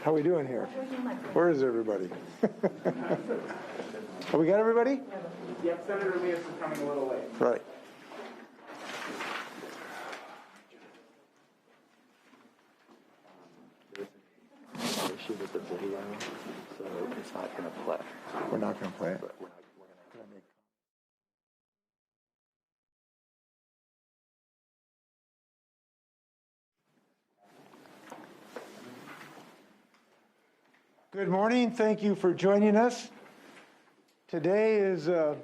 How we doing here? Where is everybody? Have we got everybody? Yep, Senator Leas is coming a little late. Right. Issue with the video, so it's not going to play. We're not going to play it. But we're going to make. Good morning. Thank you for joining us. Today is a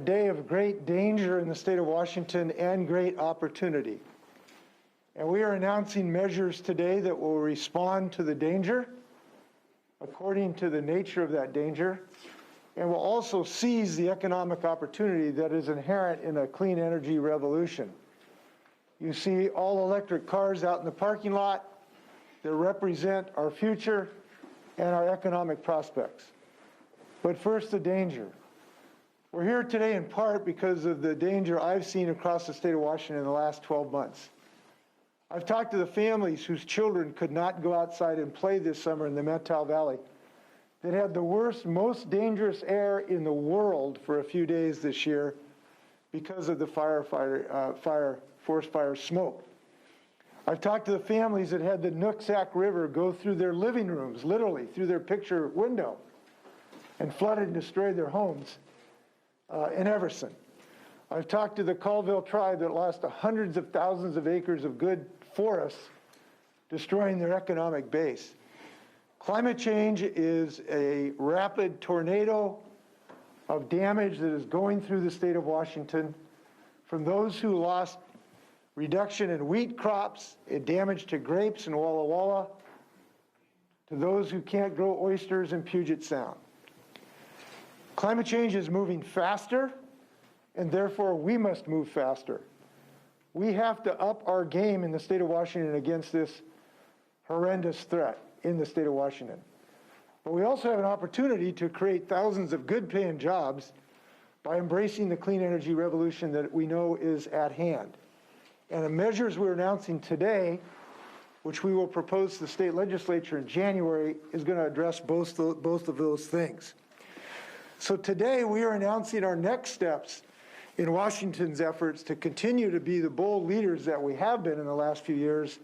day of great danger in the state of Washington and great opportunity. And we are announcing measures today that will respond to the danger according to the nature of that danger, and will also seize the economic opportunity that is inherent in a clean energy revolution. You see all electric cars out in the parking lot that represent our future and our economic prospects. But first, the danger. We're here today in part because of the danger I've seen across the state of Washington in the last 12 months. I've talked to the families whose children could not go outside and play this summer in the Methow Valley, that had the worst, most dangerous air in the world for a few days this year because of the forest fire smoke. I've talked to the families that had the Nooksack River go through their living rooms, literally through their picture window, and flooded and destroyed their homes in Everson. I've talked to the Colville tribe that lost hundreds of thousands of acres of good forests, destroying their economic base. Climate change is a rapid tornado of damage that is going through the state of Washington, from those who lost reduction in wheat crops and damage to grapes in Walla Walla, to those who can't grow oysters in Puget Sound. Climate change is moving faster, and therefore we must move faster. We have to up our game in the state of Washington against this horrendous threat in the state of Washington. But we also have an opportunity to create thousands of good-paying jobs by embracing the clean energy revolution that we know is at hand. And the measures we're announcing today, which we will propose to the state legislature in January, is going to address both of those things. So today we are announcing our next steps in Washington's efforts to continue to be the bold leaders that we have been in the last few years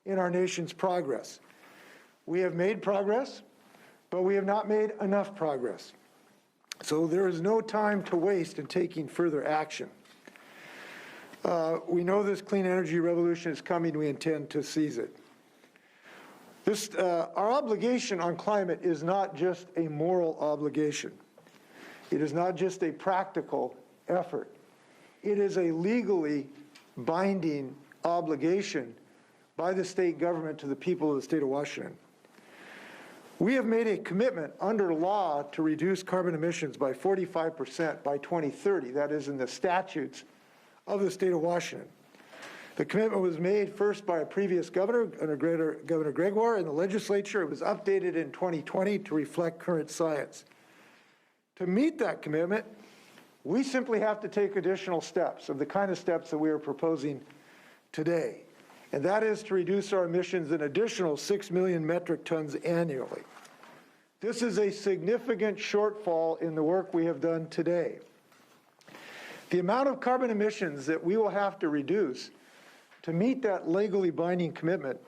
in our nation's progress. We have made progress, but we have not made enough progress. So there is no time to waste in taking further action. We know this clean energy revolution is coming. We intend to seize it. Our obligation on climate is not just a moral obligation. It is not just a practical effort. It is a legally binding obligation by the state government to the people of the state of Washington. We have made a commitment under law to reduce carbon emissions by 45% by 2030. That is in the statutes of the state of Washington. The commitment was made first by a previous governor, Governor Gregoire, in the legislature. It was updated in 2020 to reflect current science. To meet that commitment, we simply have to take additional steps of the kind of steps that we are proposing today. And that is to reduce our emissions an additional 6 million metric tons annually. This is a significant shortfall in the work we have done today. The amount of carbon emissions that we will have to reduce to meet that legally binding commitment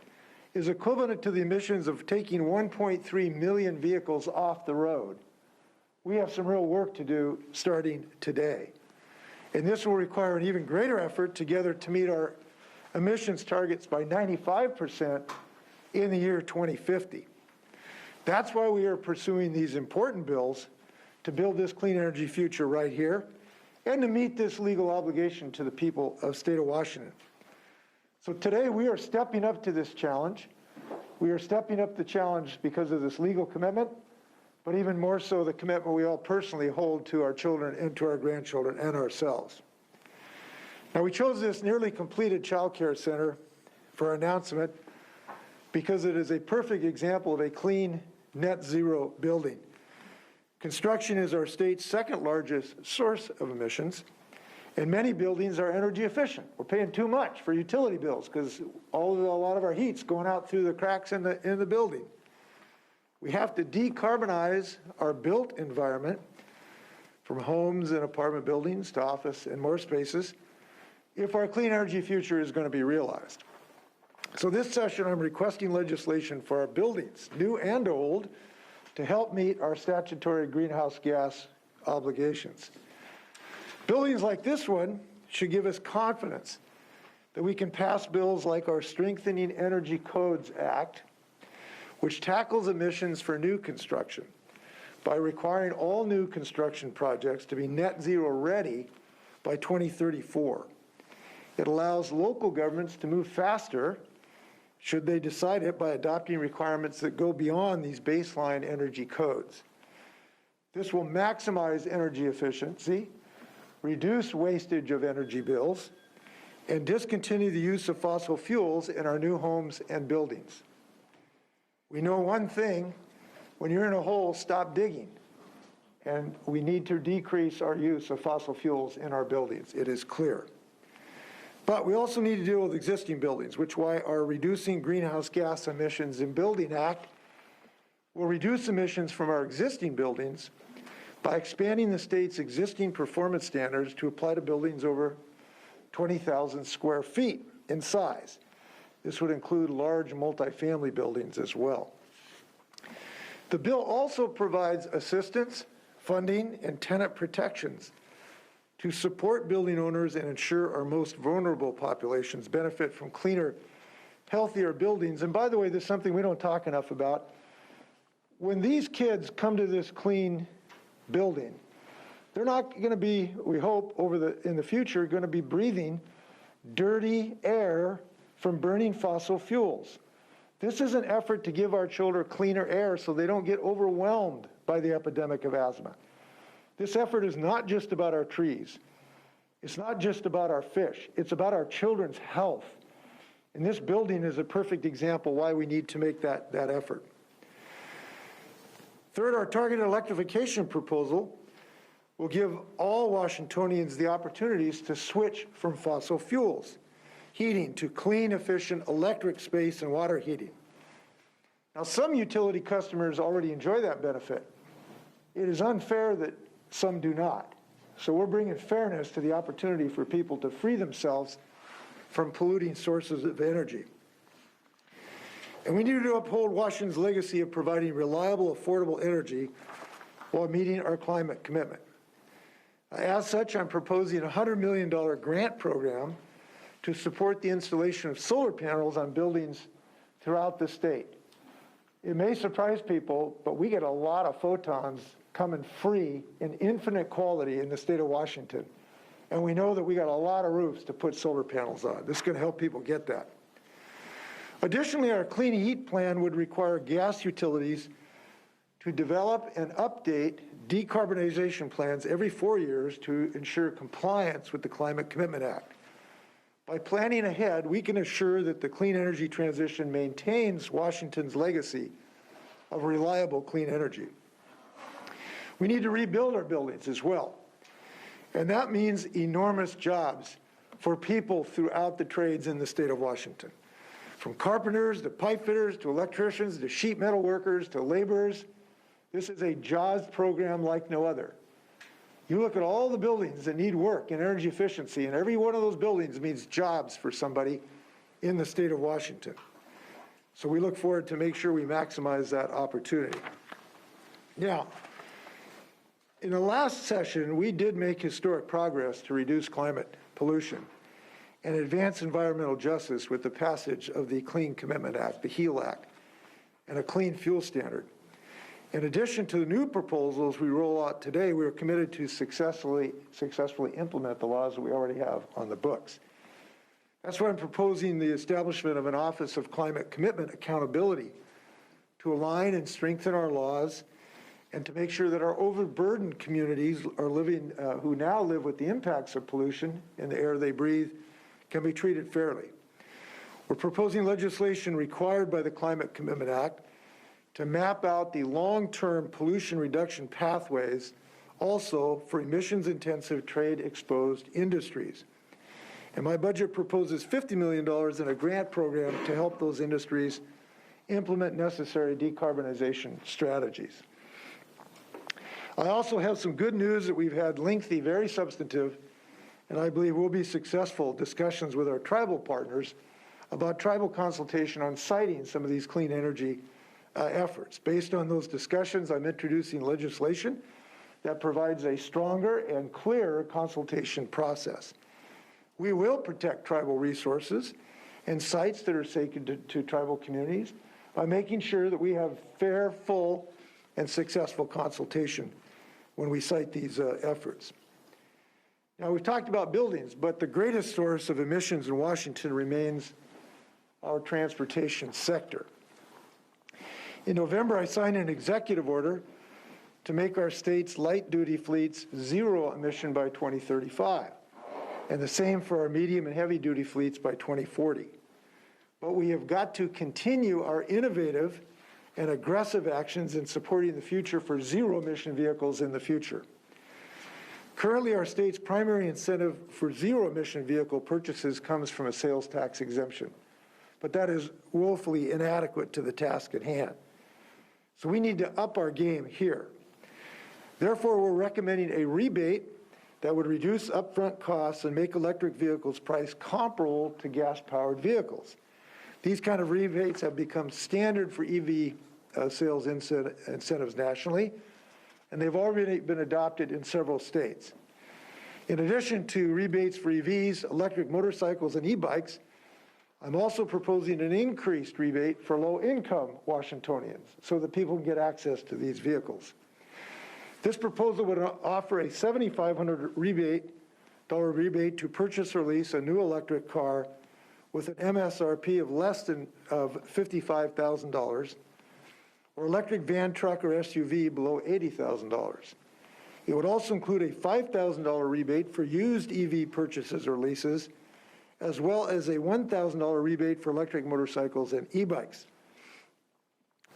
is equivalent to the emissions of taking 1.3 million vehicles off the road. We have some real work to do starting today. And this will require an even greater effort together to meet our emissions targets by 95% in the year 2050. That's why we are pursuing these important bills to build this clean energy future right here and to meet this legal obligation to the people of the state of Washington. So today we are stepping up to this challenge. We are stepping up the challenge because of this legal commitment, but even more so the commitment we all personally hold to our children and to our grandchildren and ourselves. Now, we chose this nearly completed child care center for our announcement because it is a perfect example of a clean, net zero building. Construction is our state's second largest source of emissions, And many buildings are energy efficient. We're paying too much for utility bills because a lot of our heat's going out through the cracks in the building. We have to decarbonize our built environment from homes and apartment buildings to office and more spaces if our clean energy future is going to be realized. So this session, I'm requesting legislation for our buildings, new and old, to help meet our statutory greenhouse gas obligations. Buildings like this one should give us confidence that we can pass bills like our Strengthening Energy Codes Act, which tackles emissions for new construction by requiring all new construction projects to be net zero ready by 2034. It allows local governments to move faster, should they decide it, by adopting requirements that go beyond these baseline energy codes. This will maximize energy efficiency, reduce wastage of energy bills, and discontinue the use of fossil fuels in our new homes and buildings. We know one thing: when you're in a hole, stop digging. And we need to decrease our use of fossil fuels in our buildings. It is clear. But we also need to deal with existing buildings, which is why our Reducing Greenhouse Gas Emissions in Building Act will reduce emissions from our existing buildings by expanding the state's existing performance standards to apply to buildings over 20,000 square feet in size. This would include large multifamily buildings as well. The bill also provides assistance, funding, and tenant protections to support building owners and ensure our most vulnerable populations benefit from cleaner, healthier buildings. And by the way, there's something we don't talk enough about. When these kids come to this clean building, they're not going to be, we hope, in the future, going to be breathing dirty air from burning fossil fuels. This is an effort to give our children cleaner air so they don't get overwhelmed by the epidemic of asthma. This effort is not just about our trees. It's not just about our fish. It's about our children's health. And this building is a perfect example why we need to make that effort. Third, our targeted electrification proposal will give all Washingtonians the opportunities to switch from fossil fuels heating to clean, efficient electric space and water heating. Now, some utility customers already enjoy that benefit. It is unfair that some do not. So we're bringing fairness to the opportunity for people to free themselves from polluting sources of energy. And we need to uphold Washington's legacy of providing reliable, affordable energy while meeting our climate commitment. As such, I'm proposing a $100 million grant program to support the installation of solar panels on buildings throughout the state. It may surprise people, but we get a lot of photons coming free in infinite quality in the state of Washington. And we know that we got a lot of roofs to put solar panels on. This is going to help people get that. Additionally, our clean heat plan would require gas utilities to develop and update decarbonization plans every 4 years to ensure compliance with the Climate Commitment Act. By planning ahead, we can assure that the clean energy transition maintains Washington's legacy of reliable clean energy. We need to rebuild our buildings as well. And that means enormous jobs for people throughout the trades in the state of Washington. From carpenters to pipe fitters to electricians to sheet metal workers to laborers. This is a jobs program like no other. You look at all the buildings that need work in energy efficiency, and every one of those buildings means jobs for somebody in the state of Washington. So we look forward to make sure we maximize that opportunity. Now, in the last session, we did make historic progress to reduce climate pollution and advance environmental justice with the passage of the Clean Commitment Act, the HEAL Act, and a clean fuel standard. In addition to the new proposals we roll out today, we are committed to successfully implement the laws that we already have on the books. That's why I'm proposing the establishment of an Office of Climate Commitment Accountability to align and strengthen our laws and to make sure that our overburdened communities are living, who now live with the impacts of pollution in the air they breathe, can be treated fairly. We're proposing legislation required by the Climate Commitment Act to map out the long-term pollution reduction pathways also for emissions-intensive trade-exposed industries. And my budget proposes $50 million in a grant program to help those industries implement necessary decarbonization strategies. I also have some good news that we've had lengthy, very substantive, and I believe will be successful discussions with our tribal partners about tribal consultation on citing some of these clean energy efforts. Based on those discussions, I'm introducing legislation that provides a stronger and clearer consultation process. We will protect tribal resources and sites that are sacred to tribal communities by making sure that we have fair, full, and successful consultation when we cite these efforts. Now, we've talked about buildings, but the greatest source of emissions in Washington remains our transportation sector. In November, I signed an executive order to make our state's light-duty fleets zero emission by 2035, and the same for our medium and heavy-duty fleets by 2040. But we have got to continue our innovative and aggressive actions in supporting the future for zero-emission vehicles in the future. Currently, our state's primary incentive for zero-emission vehicle purchases comes from a sales tax exemption, but that is woefully inadequate to the task at hand. So we need to up our game here. Therefore, we're recommending a rebate that would reduce upfront costs and make electric vehicles price comparable to gas-powered vehicles. These kind of rebates have become standard for EV sales incentives nationally, and they've already been adopted in several states. In addition to rebates for EVs, electric motorcycles, and e-bikes, I'm also proposing an increased rebate for low-income Washingtonians so that people can get access to these vehicles. This proposal would offer a $7,500 rebate to purchase or lease a new electric car with an MSRP of less than $55,000, or electric van, truck, or SUV below $80,000. It would also include a $5,000 rebate for used EV purchases or leases, as well as a $1,000 rebate for electric motorcycles and e-bikes.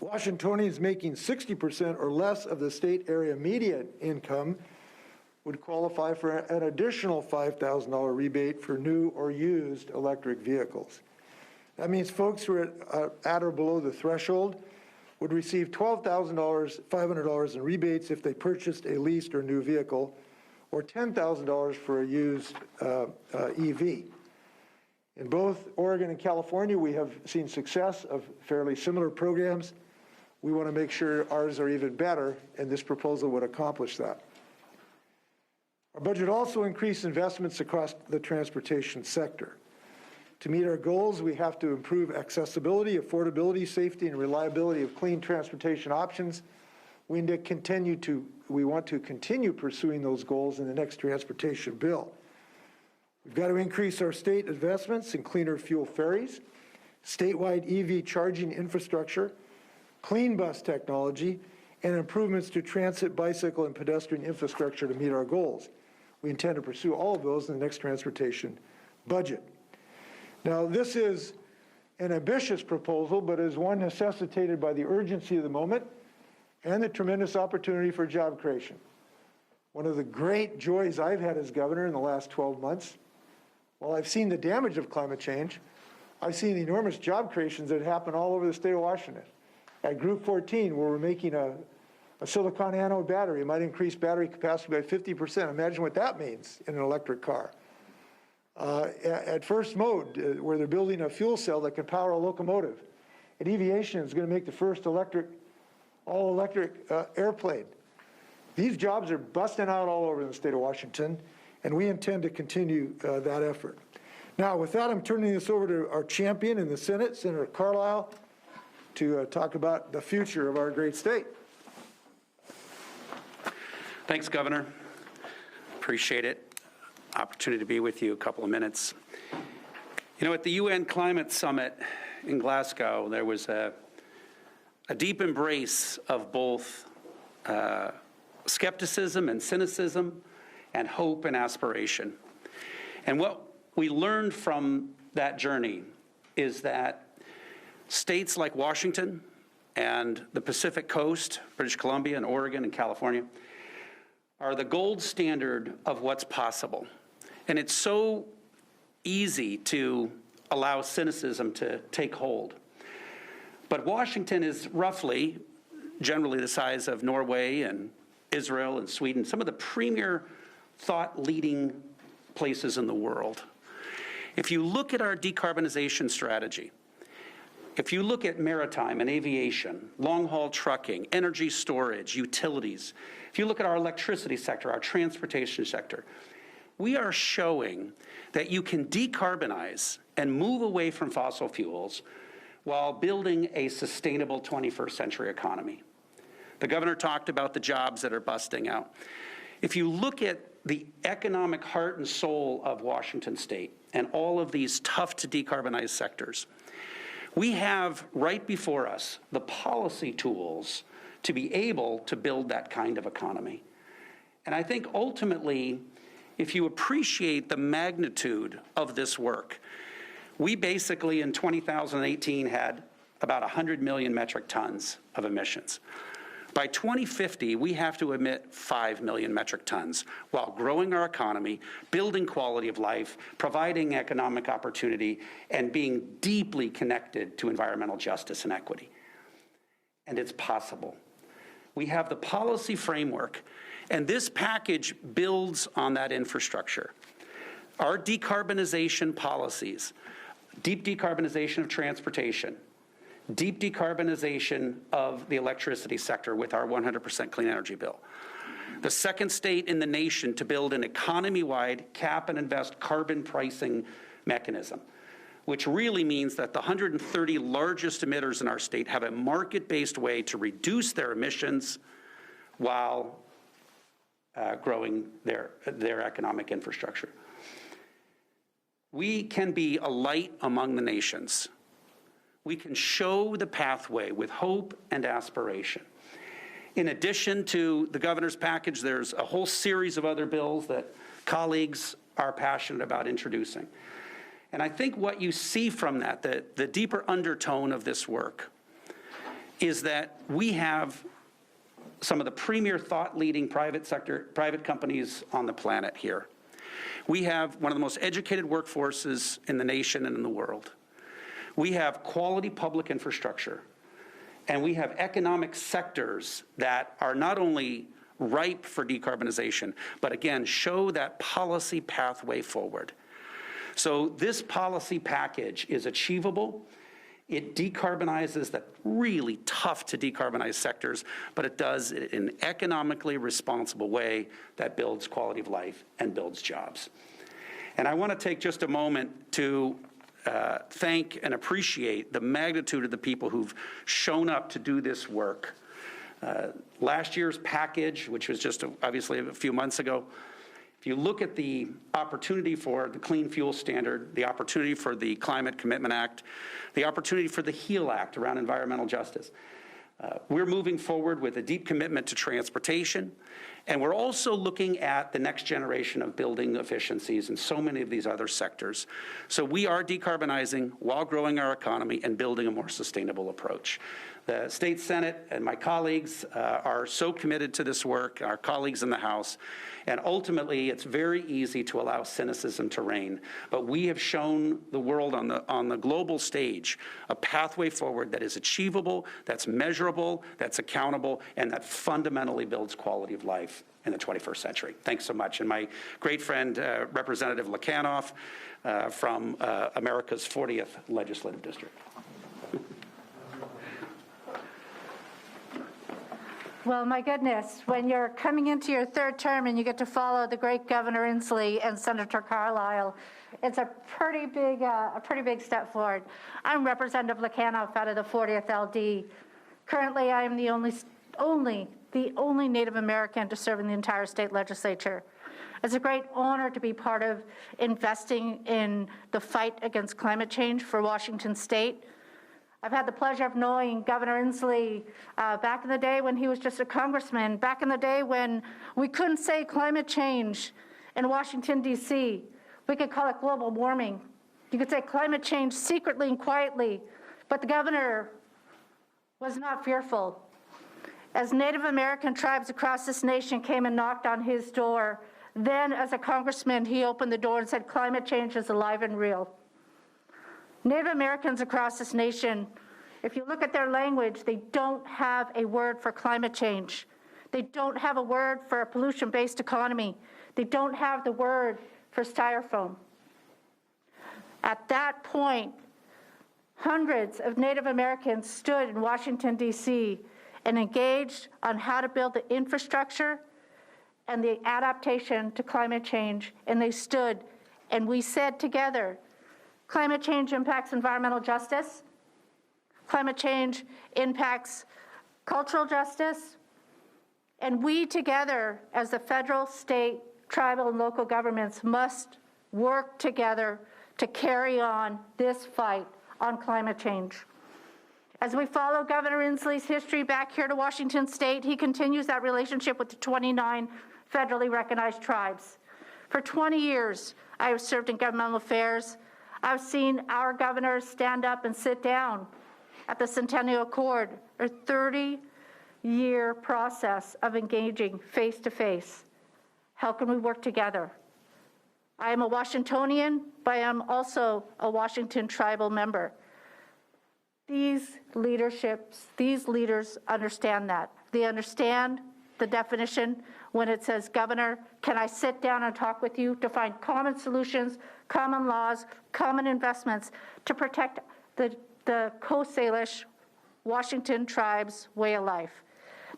Washingtonians making 60% or less of the state area median income would qualify for an additional $5,000 rebate for new or used electric vehicles. That means folks who are at or below the threshold would receive $12,500 in rebates if they purchased a leased or new vehicle, or $10,000 for a used EV. In both Oregon and California, we have seen success of fairly similar programs. We want to make sure ours are even better, and this proposal would accomplish that. Our budget also increased investments across the transportation sector. To meet our goals, we have to improve accessibility, affordability, safety, and reliability of clean transportation options. We want to continue pursuing those goals in the next transportation bill. We've got to increase our state investments in cleaner fuel ferries, statewide EV charging infrastructure, clean bus technology, and improvements to transit, bicycle, and pedestrian infrastructure to meet our goals. We intend to pursue all of those in the next transportation budget. Now, this is an ambitious proposal, but is one necessitated by the urgency of the moment and the tremendous opportunity for job creation. One of the great joys I've had as governor in the last 12 months, while I've seen the damage of climate change, I've seen the enormous job creations that happen all over the state of Washington. At Group 14, where we're making a silicon anode battery, it might increase battery capacity by 50%. Imagine what that means in an electric car. At First Mode, where they're building a fuel cell that can power a locomotive. At Aviation, it's going to make the first all-electric airplane. These jobs are busting out all over the state of Washington, and we intend to continue that effort. Now, with that, I'm turning this over to our champion in the Senate, Senator Carlisle, to talk about the future of our great state. Thanks, Governor. Appreciate it. Opportunity to be with you a couple of minutes. You know, at the UN Climate Summit in Glasgow, there was a deep embrace of both skepticism and cynicism and hope and aspiration. And what we learned from that journey is that states like Washington and the Pacific Coast, British Columbia and Oregon and California, are the gold standard of what's possible. And it's so easy to allow cynicism to take hold. But Washington is roughly, generally the size of Norway and Israel and Sweden, some of the premier thought-leading places in the world. If you look at our decarbonization strategy, if you look at maritime and aviation, long-haul trucking, energy storage, utilities, if you look at our electricity sector, our transportation sector, we are showing that you can decarbonize and move away from fossil fuels while building a sustainable 21st century economy. The governor talked about the jobs that are busting out. If you look at the economic heart and soul of Washington State and all of these tough to decarbonize sectors, we have right before us the policy tools to be able to build that kind of economy. And I think ultimately, if you appreciate the magnitude of this work, we basically in 2018 had about 100 million metric tons of emissions. By 2050, we have to emit 5 million metric tons while growing our economy, building quality of life, providing economic opportunity, and being deeply connected to environmental justice and equity. And it's possible. We have the policy framework, and this package builds on that infrastructure. Our decarbonization policies, deep decarbonization of transportation, deep decarbonization of the electricity sector with our 100% clean energy bill. The second state in the nation to build an economy-wide cap and invest carbon pricing mechanism, which really means that the 130 largest emitters in our state have a market-based way to reduce their emissions while growing their economic infrastructure. We can be a light among the nations. We can show the pathway with hope and aspiration. In addition to the governor's package, there's a whole series of other bills that colleagues are passionate about introducing. And I think what you see from that, the deeper undertone of this work, is that we have some of the premier thought-leading private companies on the planet here. We have one of the most educated workforces in the nation and in the world. We have quality public infrastructure, and we have economic sectors that are not only ripe for decarbonization, but again, show that policy pathway forward. So this policy package is achievable. It decarbonizes the really tough to decarbonize sectors, but it does it in an economically responsible way that builds quality of life and builds jobs. And I want to take just a moment to thank and appreciate the magnitude of the people who've shown up to do this work. Last year's package, which was just obviously a few months ago, if you look at the opportunity for the Clean Fuel Standard, the opportunity for the Climate Commitment Act, the opportunity for the HEAL Act around environmental justice, we're moving forward with a deep commitment to transportation, and we're also looking at the next generation of building efficiencies in so many of these other sectors. So we are decarbonizing while growing our economy and building a more sustainable approach. The State Senate and my colleagues are so committed to this work, our colleagues in the House, and ultimately it's very easy to allow cynicism to reign. But we have shown the world on the global stage a pathway forward that is achievable, that's measurable, that's accountable, and that fundamentally builds quality of life in the 21st century. Thanks so much. And my great friend, Representative Lekanoff from America's 40th Legislative District. Well, my goodness, when you're coming into your third term and you get to follow the great Governor Inslee and Senator Carlisle, it's a pretty big step forward. I'm Representative Lekanoff out of the 40th LD. Currently, I am the only Native American to serve in the entire state legislature. It's a great honor to be part of investing in the fight against climate change for Washington State. I've had the pleasure of knowing Governor Inslee back in the day when he was just a congressman, back in the day when we couldn't say climate change in Washington, D.C. We could call it global warming. You could say climate change secretly and quietly, but the governor was not fearful. As Native American tribes across this nation came and knocked on his door, then as a congressman, he opened the door and said, climate change is alive and real. Native Americans across this nation, if you look at their language, they don't have a word for climate change. They don't have a word for a pollution-based economy. They don't have the word for styrofoam. At that point, hundreds of Native Americans stood in Washington, D.C., and engaged on how to build the infrastructure and the adaptation to climate change. And they stood, and we said together, climate change impacts environmental justice, climate change impacts cultural justice, and we together, as the federal, state, tribal, and local governments, must work together to carry on this fight on climate change. As we follow Governor Inslee's history back here to Washington State, he continues that relationship with the 29 federally recognized tribes. For 20 years, I have served in governmental affairs. I've seen our governors stand up and sit down at the Centennial Accord, a 30-year process of engaging face-to-face. How can we work together? I am a Washingtonian, but I am also a Washington tribal member. These leaders understand that. They understand the definition when it says, Governor, can I sit down and talk with you to find common solutions, common laws, common investments to protect the Coast Salish Washington tribe's way of life.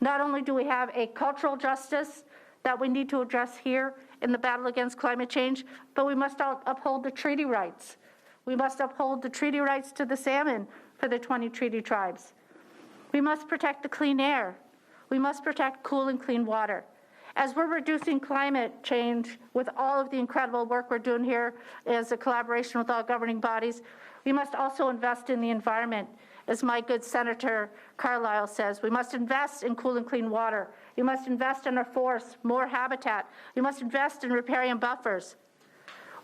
Not only do we have a cultural justice that we need to address here in the battle against climate change, but we must uphold the treaty rights. We must uphold the treaty rights to the salmon for the 20 treaty tribes. We must protect the clean air. We must protect cool and clean water. As we're reducing climate change with all of the incredible work we're doing here as a collaboration with all governing bodies, we must also invest in the environment. As my good Senator Carlisle says, we must invest in cool and clean water. We must invest in our forests, more habitat. We must invest in riparian buffers.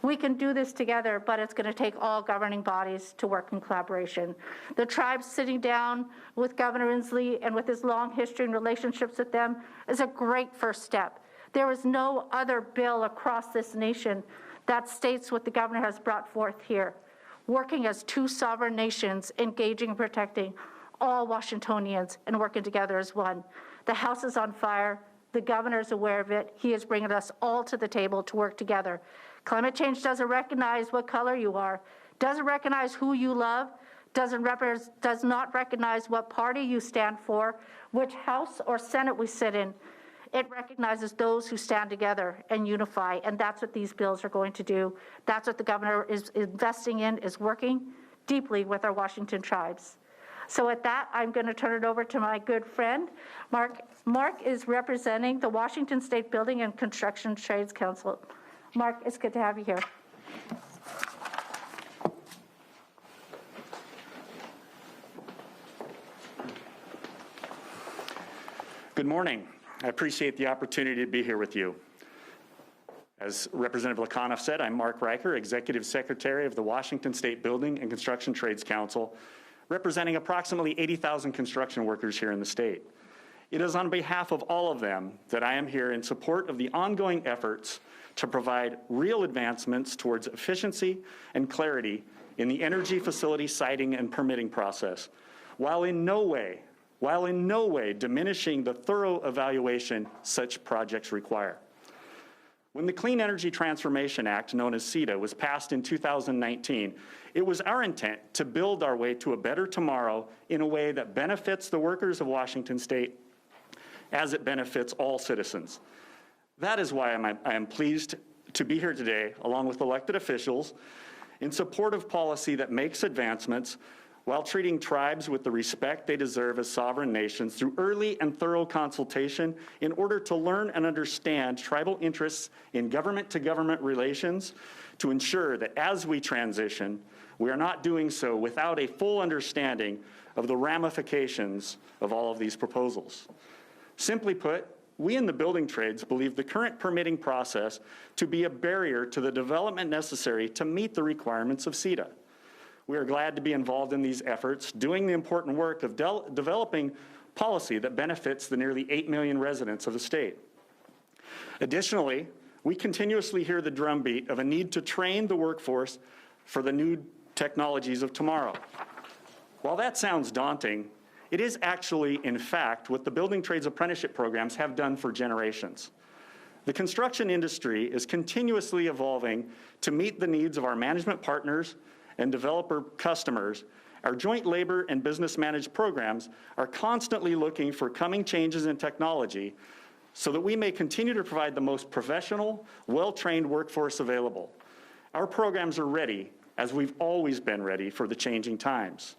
We can do this together, but it's going to take all governing bodies to work in collaboration. The tribes sitting down with Governor Inslee and with his long history and relationships with them is a great first step. There is no other bill across this nation that states what the governor has brought forth here. Working as two sovereign nations, engaging and protecting all Washingtonians and working together as one. The House is on fire. The governor is aware of it. He is bringing us all to the table to work together. Climate change doesn't recognize what color you are, doesn't recognize who you love, does not recognize what party you stand for, which House or Senate we sit in. It recognizes those who stand together and unify, and that's what these bills are going to do. That's what the governor is investing in, is working deeply with our Washington tribes. So with that, I'm going to turn it over to my good friend, Mark. Mark is representing the Washington State Building and Construction Trades Council. Mark, it's good to have you here. Good morning. I appreciate the opportunity to be here with you. As Representative Lakonoff said, I'm Mark Riker, Executive Secretary of the Washington State Building and Construction Trades Council, representing approximately 80,000 construction workers here in the state. It is on behalf of all of them that I am here in support of the ongoing efforts to provide real advancements towards efficiency and clarity in the energy facility siting and permitting process, while in no way diminishing the thorough evaluation such projects require. When the Clean Energy Transformation Act, known as CETA, was passed in 2019, it was our intent to build our way to a better tomorrow in a way that benefits the workers of Washington State as it benefits all citizens. That is why I am pleased to be here today, along with elected officials, in support of policy that makes advancements while treating tribes with the respect they deserve as sovereign nations through early and thorough consultation in order to learn and understand tribal interests in government-to-government relations to ensure that as we transition, we are not doing so without a full understanding of the ramifications of all of these proposals. Simply put, we in the building trades believe the current permitting process to be a barrier to the development necessary to meet the requirements of CETA. We are glad to be involved in these efforts, doing the important work of developing policy that benefits the nearly 8 million residents of the state. Additionally, we continuously hear the drumbeat of a need to train the workforce for the new technologies of tomorrow. While that sounds daunting, it is actually, in fact, what the building trades apprenticeship programs have done for generations. The construction industry is continuously evolving to meet the needs of our management partners and developer customers. Our joint labor and business managed programs are constantly looking for coming changes in technology so that we may continue to provide the most professional, well-trained workforce available. Our programs are ready, as we've always been ready for the changing times.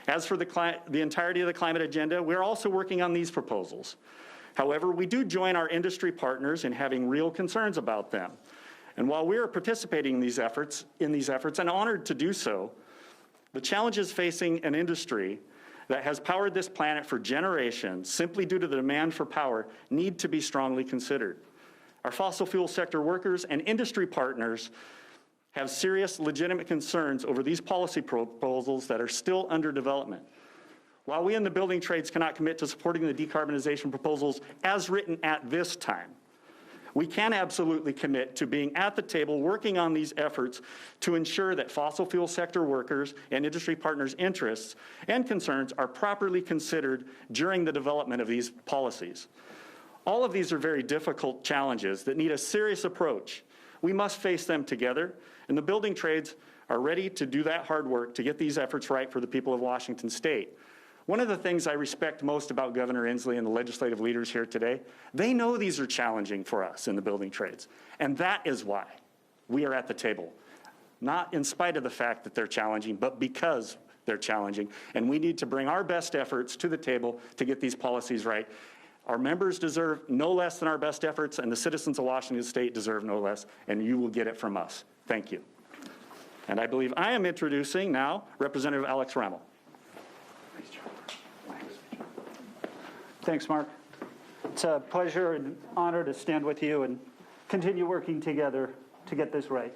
As for the entirety of the climate agenda, we're also working on these proposals. However, we do join our industry partners in having real concerns about them. And while we are participating in these efforts and honored to do so, the challenges facing an industry that has powered this planet for generations simply due to the demand for power need to be strongly considered. Our fossil fuel sector workers and industry partners have serious, legitimate concerns over these policy proposals that are still under development. While we in the building trades cannot commit to supporting the decarbonization proposals as written at this time, we can absolutely commit to being at the table working on these efforts to ensure that fossil fuel sector workers and industry partners' interests and concerns are properly considered during the development of these policies. All of these are very difficult challenges that need a serious approach. We must face them together, and the building trades are ready to do that hard work to get these efforts right for the people of Washington State. One of the things I respect most about Governor Inslee and the legislative leaders here today, they know these are challenging for us in the building trades. And that is why we are at the table. Not in spite of the fact that they're challenging, but because they're challenging. And we need to bring our best efforts to the table to get these policies right. Our members deserve no less than our best efforts, and the citizens of Washington State deserve no less, and you will get it from us. Thank you. And I believe I am introducing now Representative Alex Remmel. Thanks, Mark. It's a pleasure and honor to stand with you and continue working together to get this right.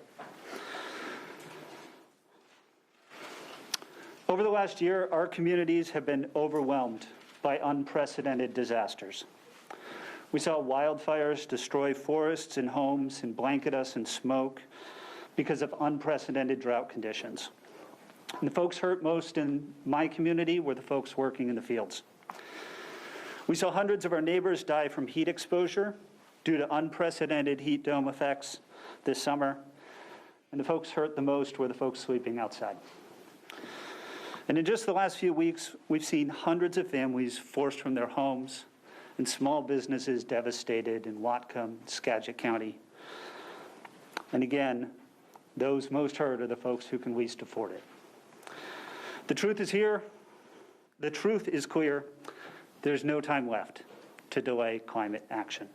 Over the last year, our communities have been overwhelmed by unprecedented disasters. We saw wildfires destroy forests and homes and blanket us in smoke because of unprecedented drought conditions. And the folks hurt most in my community were the folks working in the fields. We saw hundreds of our neighbors die from heat exposure due to unprecedented heat dome effects this summer. And the folks hurt the most were the folks sleeping outside. And in just the last few weeks, we've seen hundreds of families forced from their homes and small businesses devastated in Whatcom, Skagit County. And again, those most hurt are the folks who can least afford it. The truth is here. The truth is clear. There's no time left to delay climate action.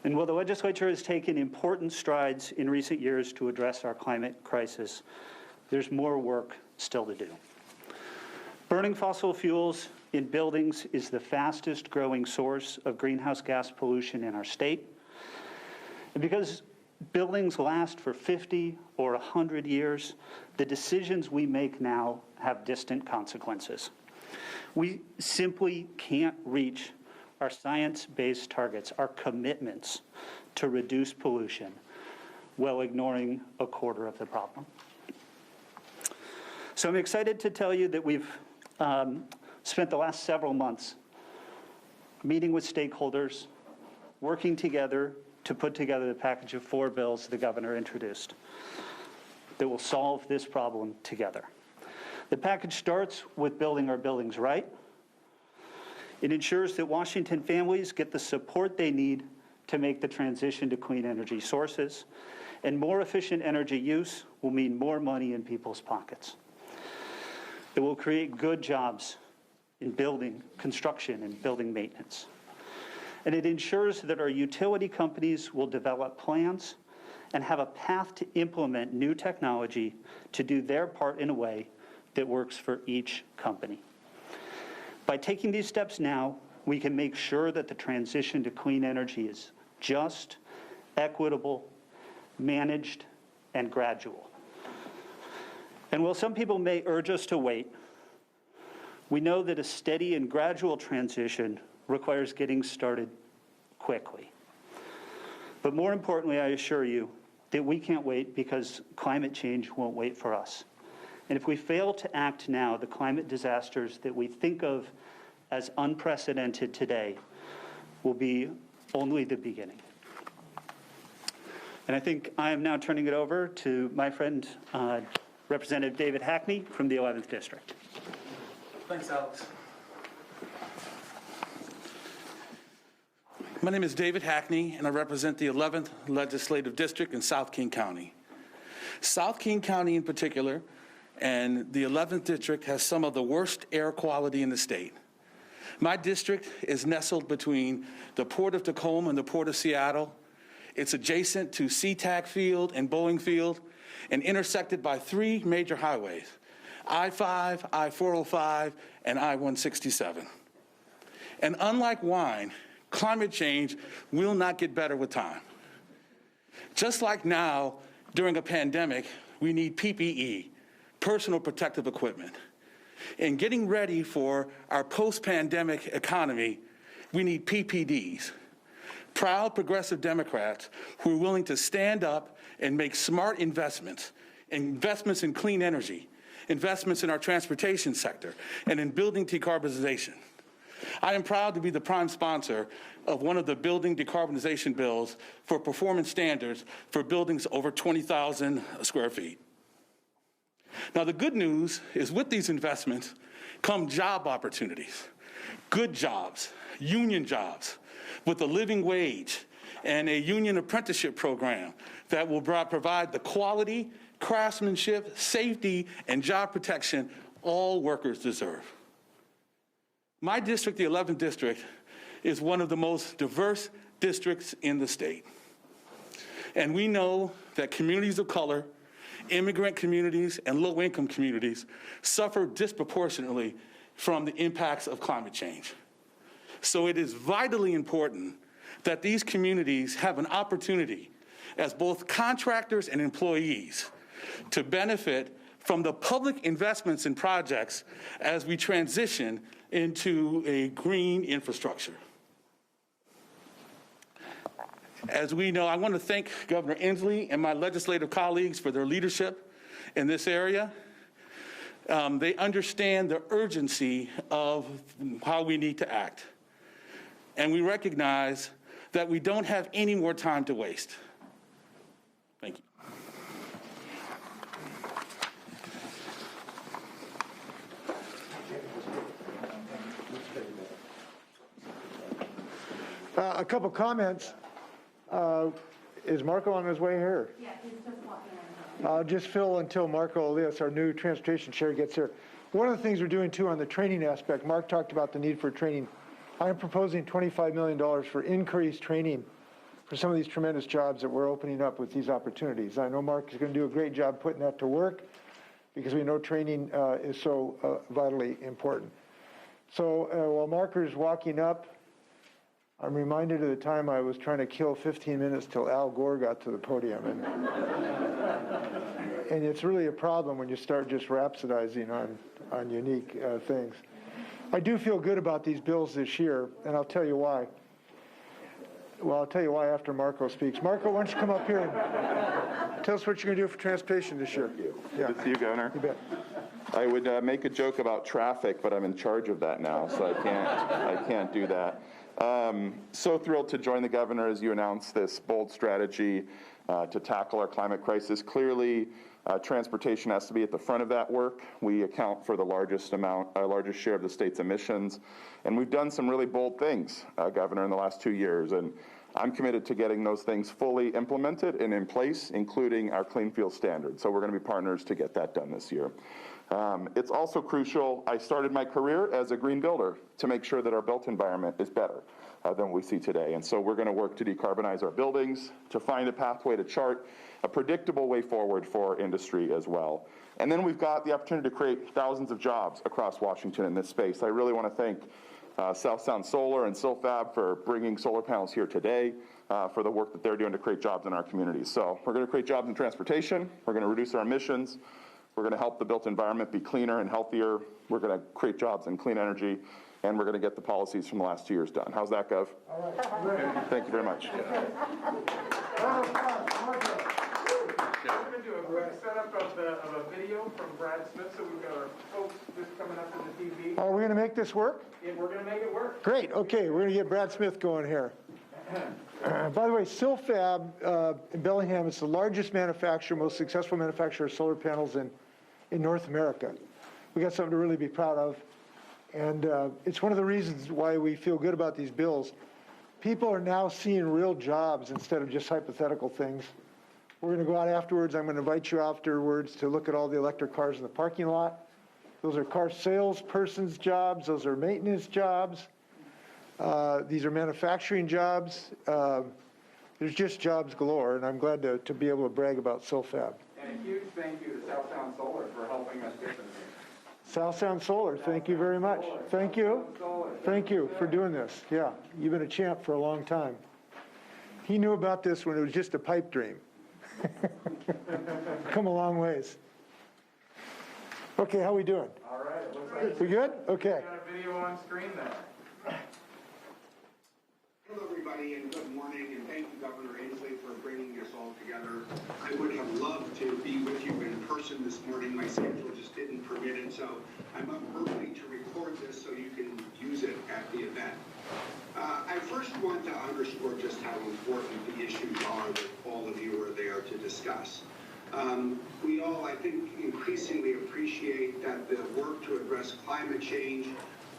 And while the legislature has taken important strides in recent years to address our climate crisis, there's more work still to do. Burning fossil fuels in buildings is the fastest growing source of greenhouse gas pollution in our state. And because buildings last for 50 or 100 years, the decisions we make now have distant consequences. We simply can't reach our science-based targets, our commitments to reduce pollution, while ignoring a quarter of the problem. So I'm excited to tell you that we've spent the last several months meeting with stakeholders, working together to put together the package of 4 bills the governor introduced that will solve this problem together. The package starts with building our buildings right. It ensures that Washington families get the support they need to make the transition to clean energy sources, and more efficient energy use will mean more money in people's pockets. It will create good jobs in building, construction, and building maintenance. And it ensures that our utility companies will develop plans and have a path to implement new technology to do their part in a way that works for each company. By taking these steps now, we can make sure that the transition to clean energy is just, equitable, managed, and gradual. And while some people may urge us to wait, We know that a steady and gradual transition requires getting started quickly. But more importantly, I assure you that we can't wait because climate change won't wait for us. And if we fail to act now, the climate disasters that we think of as unprecedented today will be only the beginning. And I think I am now turning it over to my friend, Representative David Hackney from the 11th District. Thanks, Alex. My name is David Hackney, and I represent the 11th Legislative District in South King County. South King County in particular, and the 11th District has some of the worst air quality in the state. My district is nestled between the Port of Tacoma and the Port of Seattle. It's adjacent to SeaTac Field and Boeing Field, and intersected by 3 major highways, I-5, I-405, and I-167. And unlike wine, climate change will not get better with time. Just like now, during a pandemic, we need PPE, personal protective equipment. In getting ready for our post-pandemic economy, we need PPDs, proud progressive Democrats who are willing to stand up and make smart investments in clean energy, investments in our transportation sector, and in building decarbonization. I am proud to be the prime sponsor of one of the building decarbonization bills for performance standards for buildings over 20,000 square feet. Now, the good news is with these investments come job opportunities, good jobs, union jobs, with a living wage and a union apprenticeship program that will provide the quality, craftsmanship, safety, and job protection all workers deserve. My district, the 11th District, is one of the most diverse districts in the state. And we know that communities of color, immigrant communities, and low-income communities suffer disproportionately from the impacts of climate change. So it is vitally important that these communities have an opportunity as both contractors and employees to benefit from the public investments in projects as we transition into a green infrastructure. As we know, I want to thank Governor Inslee and my legislative colleagues for their leadership in this area. They understand the urgency of how we need to act. And we recognize that we don't have any more time to waste. Thank you. A couple comments. Is Marco on his way here? Yeah, he's just walking in. I'll just fill until Marco Elias, our new transportation chair, gets here. One of the things we're doing, too, on the training aspect, Mark talked about the need for training. I'm proposing $25 million for increased training for some of these tremendous jobs that we're opening up with these opportunities. I know Mark is going to do a great job putting that to work because we know training is so vitally important. So while Marker's walking up, I'm reminded of the time I was trying to kill 15 minutes till Al Gore got to the podium. And it's really a problem when you start just rhapsodizing on unique things. I do feel good about these bills this year, and I'll tell you why. Well, I'll tell you why after Marco speaks. Marco, why don't you come up here and tell us what you're going to do for transportation this year. Yeah. Good to see you, Governor. You bet. I would make a joke about traffic, but I'm in charge of that now, so I can't do that. So thrilled to join the governor as you announce this bold strategy to tackle our climate crisis. Clearly, transportation has to be at the front of that work. We account for the largest share of the state's emissions, and we've done some really bold things, Governor, in the last 2 years, and I'm committed to getting those things fully implemented and in place, including our clean fuel standard. So we're going to be partners to get that done this year. It's also crucial, I started my career as a green builder to make sure that our built environment is better than what we see today. And so we're going to work to decarbonize our buildings, to find a pathway to chart a predictable way forward for our industry as well. And then we've got the opportunity to create thousands of jobs across Washington in this space. I really want to thank South Sound Solar and SilFab for bringing solar panels here today, for the work that they're doing to create jobs in our communities. So we're going to create jobs in transportation, we're going to reduce our emissions, We're going to help the built environment be cleaner and healthier. We're going to create jobs in clean energy, and we're going to get the policies from the last 2 years done. How's that, Gov? All right. Thank you very much. We're going to do a quick setup of a video from Brad Smith, so we've got our folks just coming up to the TV. Are we going to make this work? Yeah, we're going to make it work. Great, okay, we're going to get Brad Smith going here. By the way, Silfab in Bellingham is the largest manufacturer, most successful manufacturer of solar panels in North America. We got something to really be proud of, and it's one of the reasons why we feel good about these bills. People are now seeing real jobs instead of just hypothetical things. We're going to go out afterwards. I'm going to invite you afterwards to look at all the electric cars in the parking lot. Those are car salespersons' jobs. Those are maintenance jobs. These are manufacturing jobs. There's just jobs galore, and I'm glad to be able to brag about Silfab. And a huge thank you to South Sound Solar for helping us get this. South Sound Solar, thank you very much. Thank you. Thank you for doing this. Yeah, you've been a champ for a long time. He knew about this when it was just a pipe dream. Come a long ways. Okay, how we doing? All right, it looks like We good? Okay. we got a video on screen there. Hello, everybody, and good morning, and thank you, Governor Inslee, for bringing us all together. I would have loved to be with you in person this morning. My schedule just didn't permit it, so I'm up early to record this so you can use it at the event. I first want to underscore just how important the issues are that all of you are there to discuss. We all, I think, increasingly appreciate that the work to address climate change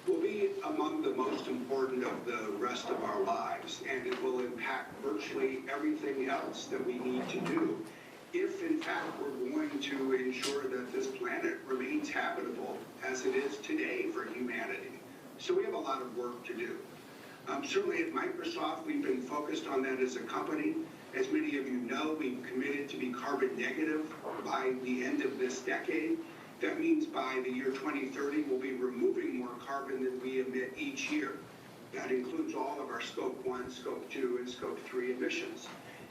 will be among the most important of the rest of our lives, and it will impact virtually everything else that we need to do if, in fact, we're going to ensure that this planet remains habitable as it is today for humanity. So we have a lot of work to do. Certainly at Microsoft, we've been focused on that as a company. As many of you know, we've committed to be carbon negative by the end of this decade. That means by the year 2030, we'll be removing more carbon than we emit each year. That includes all of our Scope 1, Scope 2, and Scope 3 emissions.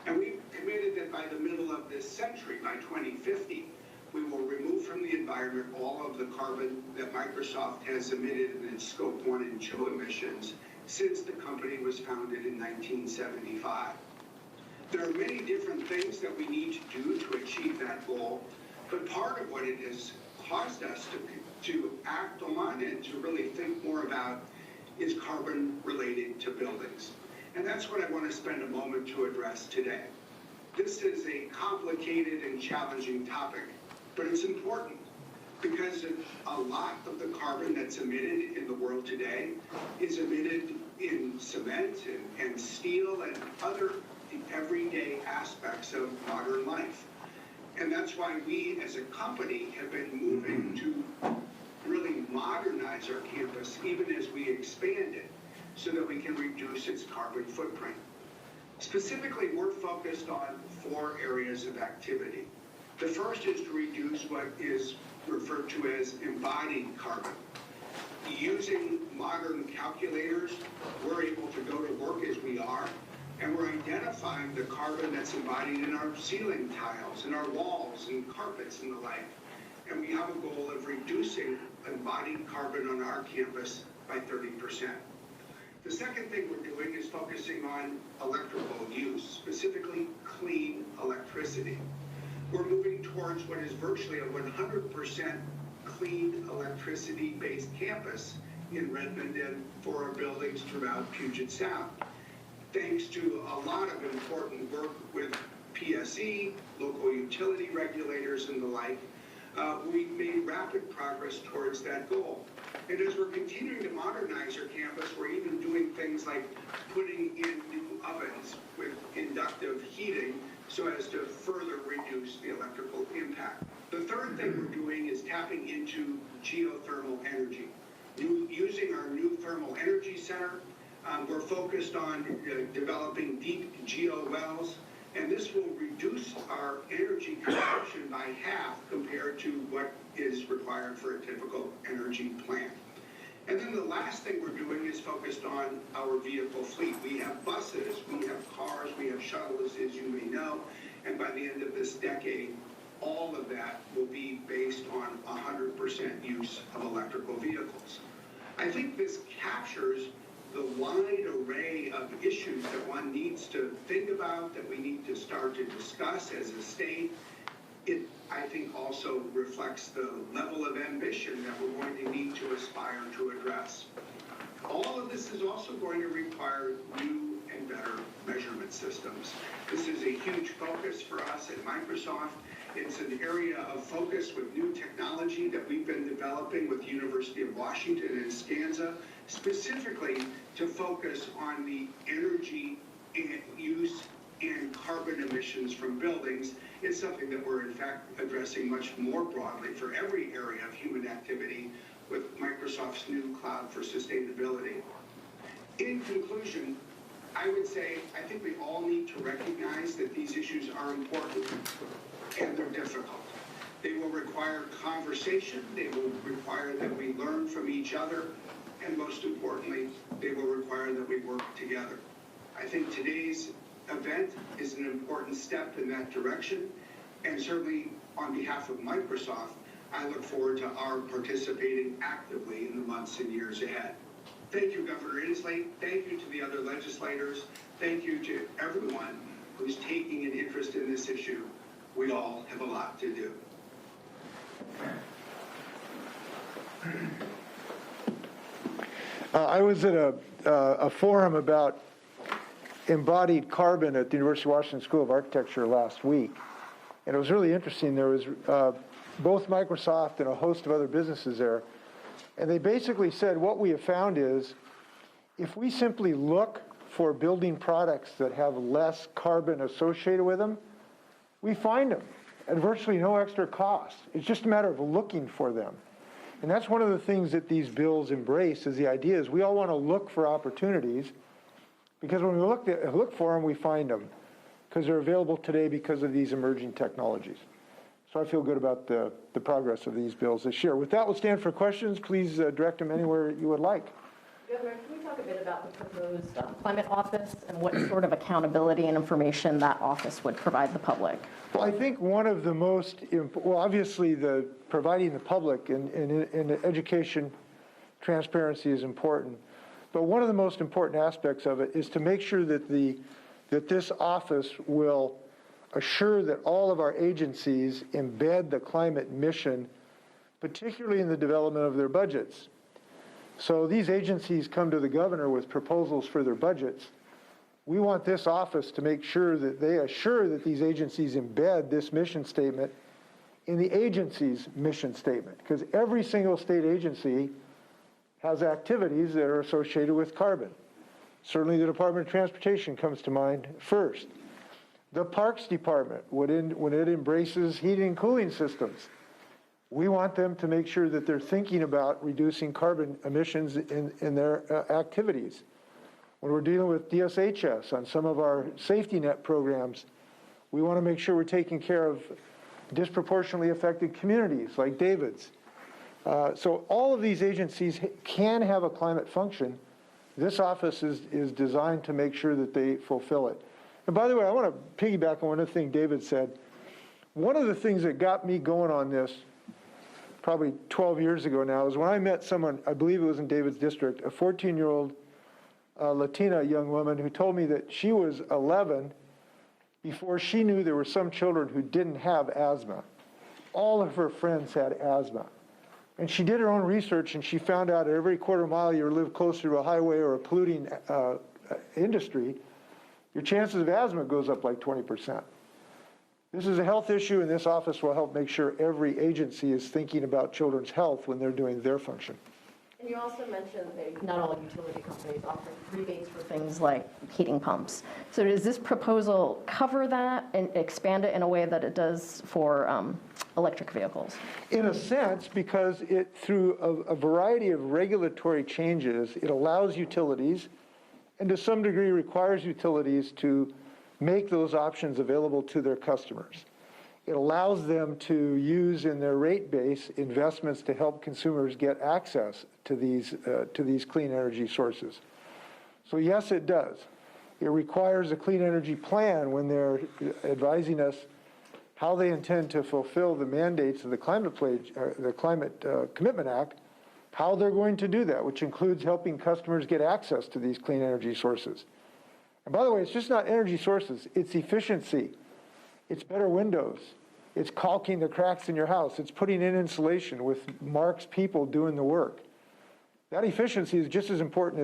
And we've committed that by the middle of this century, by 2050, we will remove from the environment all of the carbon that Microsoft has emitted in its Scope 1 and 2 emissions since the company was founded in 1975. There are many different things that we need to do to achieve that goal, but part of what it has caused us to act on and to really think more about is carbon related to buildings. And that's what I want to spend a moment to address today. This is a complicated and challenging topic, but it's important because a lot of the carbon that's emitted in the world today is emitted in cement and steel and other everyday aspects of modern life. And that's why we as a company have been moving to really modernize our campus even as we expand it so that we can reduce its carbon footprint. Specifically, we're focused on 4 areas of activity. The first is to reduce what is referred to as embodied carbon. Using modern calculators, we're able to go to work as we are, and we're identifying the carbon that's embodied in our ceiling tiles, in our walls and carpets and the like. And we have a goal of reducing embodied carbon on our campus by 30%. The second thing we're doing is focusing on electrical use, specifically clean electricity. We're moving towards what is virtually a 100% clean electricity-based campus in Redmond and for our buildings throughout Puget Sound. Thanks to a lot of important work with PSE, local utility regulators and the like, we've made rapid progress towards that goal. And as we're continuing to modernize our campus, we're even doing things like putting in new ovens with inductive heating so as to further reduce the electrical impact. The third thing we're doing is tapping into geothermal energy. Using our new thermal energy center, we're focused on developing deep geo wells, and this will reduce our energy consumption by half compared to what is required for a typical energy plant. And then the last thing we're doing is focused on our vehicle fleet. We have buses, we have cars, we have shuttles, as you may know, and by the end of this decade, all of that will be based on 100% use of electrical vehicles. I think this captures the wide array of issues that one needs to think about, that we need to start to discuss as a state. It, I think, also reflects the level of ambition that we're going to need to aspire to address. All of this is also going to require new and better measurement systems. This is a huge focus for us at Microsoft. It's an area of focus with new technology that we've been developing with the University of Washington and Skansa, specifically to focus on the energy use and carbon emissions from buildings. It's something that we're in fact addressing much more broadly for every area of human activity with Microsoft's new Cloud for Sustainability. In conclusion, I would say I think we all need to recognize that these issues are important and they're difficult. They will require conversation, they will require that we learn from each other, and most importantly, they will require that we work together. I think today's event is an important step in that direction, and certainly on behalf of Microsoft, I look forward to our participating actively in the months and years ahead. Thank you, Governor Inslee. Thank you to the other legislators. Thank you to everyone who's taking an interest in this issue. We all have a lot to do. I was at a forum about embodied carbon at the University of Washington School of Architecture last week, and it was really interesting. There was both Microsoft and a host of other businesses there, and they basically said what we have found is if we simply look for building products that have less carbon associated with them, we find them at virtually no extra cost. It's just a matter of looking for them. And that's one of the things that these bills embrace, is the idea is we all want to look for opportunities, because when we look for them, we find them, because they're available today because of these emerging technologies. So I feel good about the progress of these bills this year. With that, we'll stand for questions. Please direct them anywhere you would like. Governor, can we talk a bit about the proposed climate office and what sort of accountability and information that office would provide the public? Well, I think one of the most, well, obviously providing the public in education transparency is important, but one of the most important aspects of it is to make sure that this office will assure that all of our agencies embed the climate mission, particularly in the development of their budgets. So these agencies come to the governor with proposals for their budgets. We want this office to make sure that they assure that these agencies embed this mission statement in the agency's mission statement, because every single state agency has activities that are associated with carbon. Certainly the Department of Transportation comes to mind first. The Parks Department, when it embraces heating and cooling systems, we want them to make sure that they're thinking about reducing carbon emissions in their activities. When we're dealing with DSHS on some of our safety net programs, we want to make sure we're taking care of disproportionately affected communities like David's. So all of these agencies can have a climate function. This office is designed to make sure that they fulfill it. And by the way, I want to piggyback on one other thing David said. One of the things that got me going on this probably 12 years ago now is when I met someone, I believe it was in David's district, a 14-year-old Latina young woman who told me that she was 11 before she knew there were some children who didn't have asthma. All of her friends had asthma. And she did her own research, and she found out at every quarter mile you live closer to a highway or a polluting industry, your chances of asthma goes up like 20%. This is a health issue, and this office will help make sure every agency is thinking about children's health when they're doing their function. And you also mentioned that not all utility companies offer rebates for things like heating pumps. So does this proposal cover that and expand it in a way that it does for electric vehicles? In a sense, because it, through a variety of regulatory changes, it allows utilities, and to some degree requires utilities to make those options available to their customers. It allows them to use in their rate base investments to help consumers get access to these clean energy sources. So yes, it does. It requires a clean energy plan when they're advising us how they intend to fulfill the mandates of the Climate Commitment Act, how they're going to do that, which includes helping customers get access to these clean energy sources. And by the way, it's just not energy sources, it's efficiency, it's better windows, it's caulking the cracks in your house, it's putting in insulation with Mark's people doing the work. That efficiency is just as important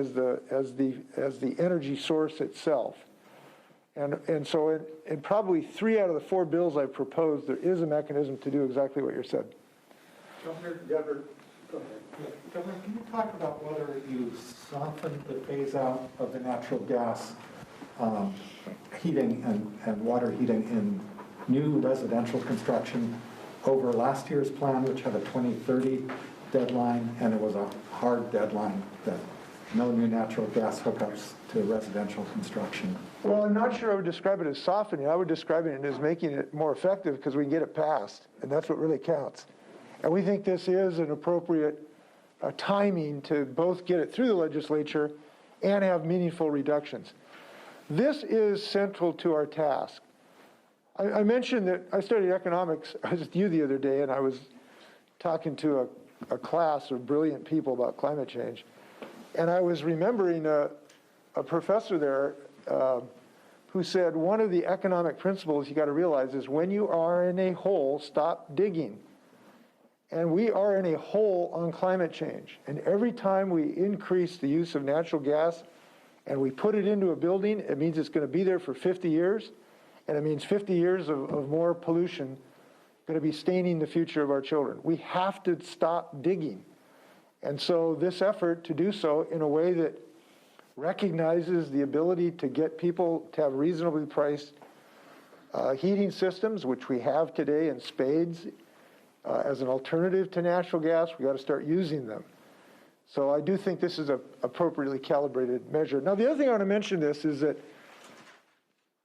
as the energy source itself. And so in probably 3 out of the 4 bills I've proposed, there is a mechanism to do exactly what you said. Governor, go ahead. Governor, can you talk about whether you softened the phase out of the natural gas heating and water heating in new residential construction over last year's plan, which had a 2030 deadline, and it was a hard deadline that no new natural gas hookups to residential construction? Well, I'm not sure I would describe it as softening. I would describe it as making it more effective because we can get it passed, and that's what really counts. And we think this is an appropriate timing to both get it through the legislature and have meaningful reductions. This is central to our task. I mentioned that I studied economics. I was with you the other day, and I was talking to a class of brilliant people about climate change. And I was remembering a professor there who said one of the economic principles you got to realize is when you are in a hole, stop digging. And we are in a hole on climate change. And every time we increase the use of natural gas and we put it into a building, it means it's going to be there for 50 years. And it means 50 years of more pollution going to be staining the future of our children. We have to stop digging. And so this effort to do so in a way that recognizes the ability to get people to have reasonably priced heating systems, which we have today in spades, as an alternative to natural gas, we got to start using them. So I do think this is an appropriately calibrated measure. Now, the other thing I want to mention this is that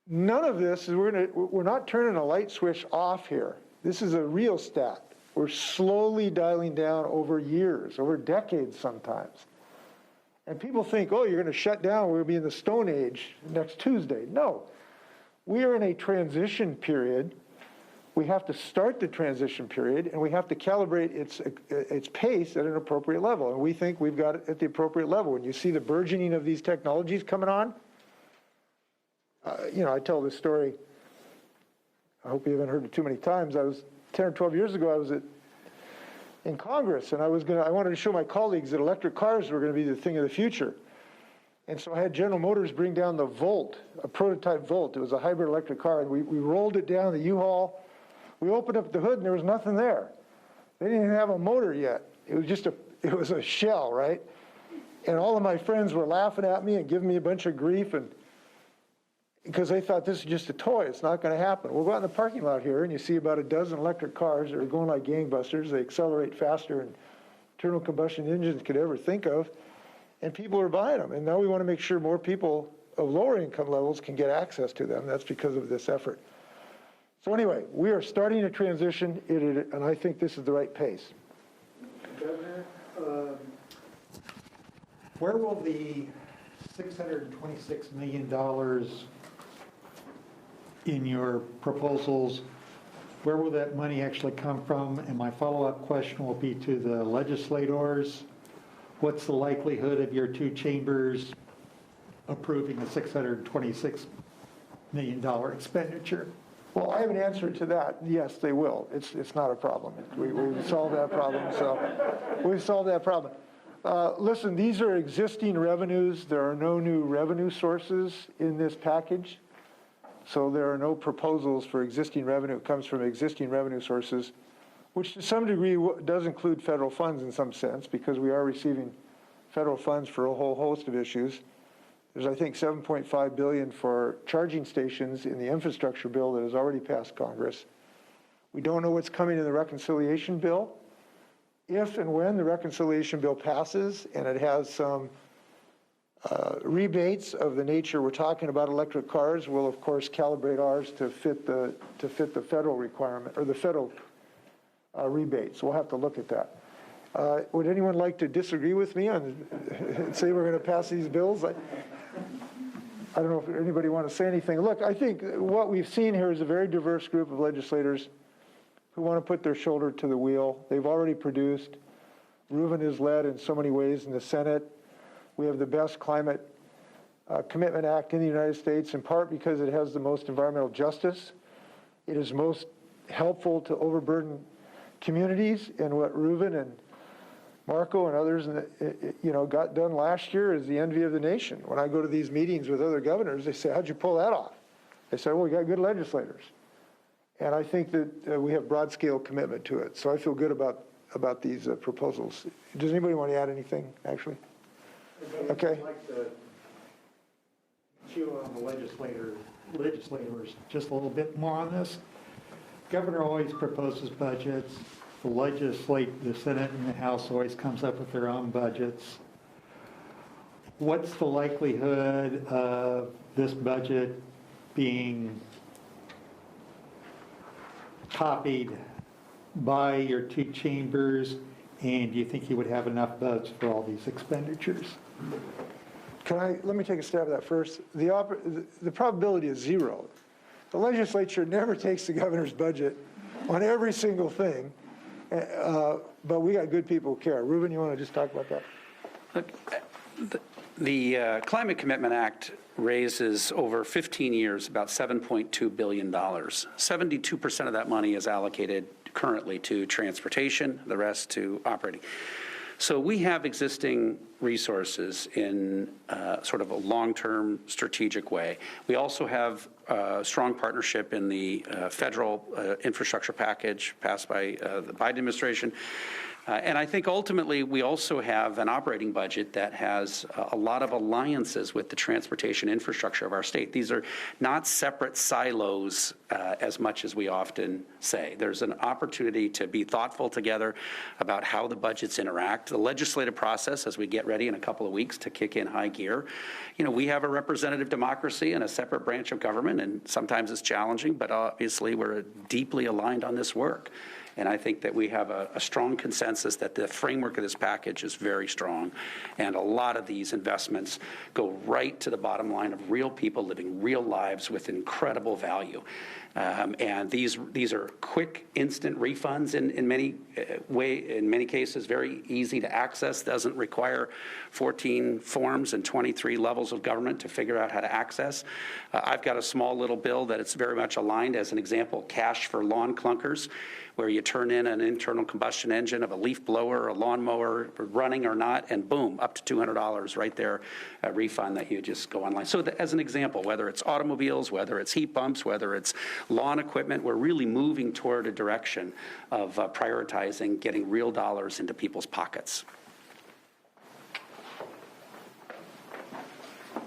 none of this is, we're not turning a light switch off here. This is a real stat. We're slowly dialing down over years, over decades sometimes. And people think, oh, you're going to shut down, we're going to be in the Stone Age next Tuesday. No. We are in a transition period. We have to start the transition period, and we have to calibrate its pace at an appropriate level. And we think we've got it at the appropriate level. When you see the burgeoning of these technologies coming on, I tell this story, I hope you haven't heard it too many times. I was 10 or 12 years ago, I was in Congress, and I wanted to show my colleagues that electric cars were going to be the thing of the future. And so I had General Motors bring down the Volt, a prototype Volt. It was a hybrid electric car, and we rolled it down the U-Haul. We opened up the hood, and there was nothing there. They didn't even have a motor yet. It was just it was a shell, right? And all of my friends were laughing at me and giving me a bunch of grief, and because they thought this is just a toy. It's not going to happen. We'll go out in the parking lot here, and you see about a dozen electric cars that are going like gangbusters. They accelerate faster than internal combustion engines could ever think of, and people are buying them. And now we want to make sure more people of lower income levels can get access to them. That's because of this effort. So anyway, we are starting a transition, and I think this is the right pace. Governor, where will the $626 million in your proposals, where will that money actually come from? And my follow-up question will be to the legislators. What's the likelihood of your two chambers approving a $626 million expenditure? Well, I have an answer to that. Yes, they will. It's not a problem. We've solved that problem. So we've solved that problem. Listen, these are existing revenues. There are no new revenue sources in this package. So there are no proposals for existing revenue. It comes from existing revenue sources, which to some degree does include federal funds in some sense, because we are receiving federal funds for a whole host of issues. There's, I think, $7.5 billion for charging stations in the infrastructure bill that has already passed Congress. We don't know what's coming in the reconciliation bill. If and when the reconciliation bill passes and it has some rebates of the nature we're talking about electric cars, we'll of course calibrate ours to fit the federal requirement or the federal rebates. We'll have to look at that. Would anyone like to disagree with me on say we're going to pass these bills? I don't know if anybody want to say anything. Look, I think what we've seen here is a very diverse group of legislators who want to put their shoulder to the wheel. They've already produced. Reuven has led in so many ways in the Senate. We have the best climate commitment act in the United States, in part because it has the most environmental justice. It is most helpful to overburden communities, and what Reuven and Marco and others, got done last year is the envy of the nation. When I go to these meetings with other governors, they say, "How'd you pull that off?" They say, "Well, we got good legislators." And I think that we have broad-scale commitment to it. So I feel good about these proposals. Does anybody want to add anything, actually? Okay. I'd like to chew on the legislators just a little bit more on this. Governor always proposes budgets. The Senate and the House always comes up with their own budgets. What's the likelihood of this budget being copied by your two chambers? And do you think you would have enough votes for all these expenditures? Let me take a stab at that first. The probability is zero. The legislature never takes the governor's budget on every single thing, but we got good people who care. Reuven, you want to just talk about that? Look, the Climate Commitment Act raises over 15 years about $7.2 billion. 72% of that money is allocated currently to transportation, the rest to operating. So we have existing resources in sort of a long-term strategic way. We also have a strong partnership in the federal infrastructure package passed by the Biden administration. And I think ultimately we also have an operating budget that has a lot of alliances with the transportation infrastructure of our state. These are not separate silos as much as we often say. There's an opportunity to be thoughtful together about how the budgets interact. The legislative process, as we get ready in a couple of weeks to kick in high gear, we have a representative democracy and a separate branch of government, and sometimes it's challenging, but obviously we're deeply aligned on this work. And I think that we have a strong consensus that the framework of this package is very strong. And a lot of these investments go right to the bottom line of real people living real lives with incredible value. And these are quick, instant refunds in many cases, very easy to access, doesn't require 14 forms and 23 levels of government to figure out how to access. I've got a small little bill that it's very much aligned, as an example, cash for lawn clunkers, where you turn in an internal combustion engine of a leaf blower, a lawnmower, running or not, and boom, up to $200 right there, a refund that you just go online. So as an example, whether it's automobiles, whether it's heat pumps, whether it's lawn equipment, we're really moving toward a direction of prioritizing getting real dollars into people's pockets.